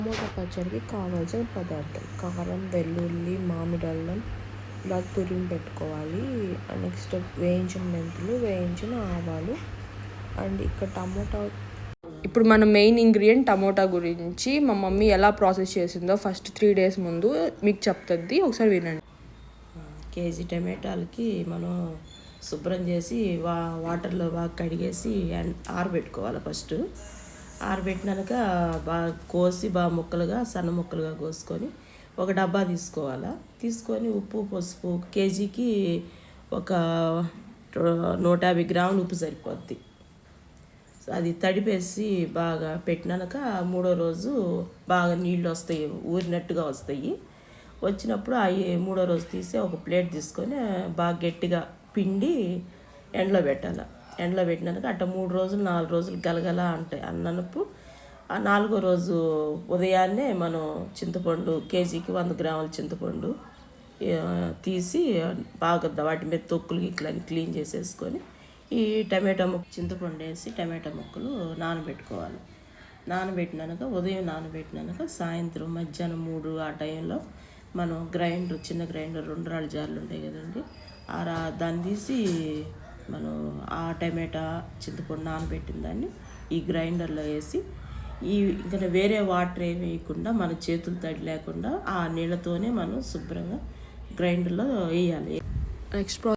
Tomato పచ్చడికి కావాల్సిన పదార్థం కారం, వెల్లుల్లి, మామిడి అల్లం ఇలా తురిమి పెట్టుకోవాలి. నెక్స్ట్ వేయించిన మెంతులు, వేయించిన ఆవాలు అండ్ ఇక్కడ టమోటా. ఇప్పుడు మన మెయిన్ ఇంగ్రీడియంట్ టమోటా గురించి మా మమ్మీ ఎలా ప్రాసెస్ చేసిందో ఫస్ట్ 3 days ముందు మీకు చెప్తుంది, ఒకసారి వినండి. కేజీ టమాటాలకి మనం శుభ్రం చేసి వాటర్లో బాగా కడిగేసి ఆరబెట్టుకోవాలి. ఫస్ట్ ఆరబెట్టినాక బాగా కోసి బాగా ముక్కలుగా సన్న ముక్కలుగా కోసుకొని ఒక డబ్బా తీసుకోవాలి. తీసుకొని ఉప్పు, పసుపు కేజీకి ఒక 150 గ్రాములు ఉప్పు సరిపోద్ది. అది తడిపేసి బాగా పెట్టినాక 3వ రోజు బాగా నీళ్ళు వస్తాయి, ఊరినట్టుగా వస్తాయి. వచ్చినప్పుడు అవి 3వ రోజు తీసి ఒక ప్లేట్ తీసుకొని బాగా గట్టిగా పిండి ఎండలో పెట్టాలి. ఎండలో పెట్టినాక అట్ట 3 రోజులు 4 రోజులు గలగల ఉంటాయి అన్నప్పుడు ఆ 4వ రోజు ఉదయాన్నే మనం చింతపండు కేజీకి 100 గ్రాముల చింతపండు తీసి బాగా వాటి మీద తొక్కులు ఇట్లని క్లీన్ చేసేసుకొని ఈ టమాటా చింతపండు వేసి టమాటా ముక్కలు నానబెట్టుకోవాలి. నానబెట్టినాక ఉదయం నానబెట్టినాక సాయంత్రం మధ్యాహ్నం 3 ఆ టైంలో మనం చిన్న గ్రైండర్ 2 రాళ్ళ జార్లు ఉంటాయి కదండి, దాన్ని తీసి మనం ఆ టమాటా చింతపండు నానబెట్టిన దాన్ని ఈ గ్రైండర్లో వేసి ఇంకా వేరే వాటర్ ఏమి వేయకుండా మన చేతులు తడి లేకుండా ఆ నీళ్ళతోనే మనం శుభ్రంగా గ్రైండర్లో వేయాలి. నెక్స్ట్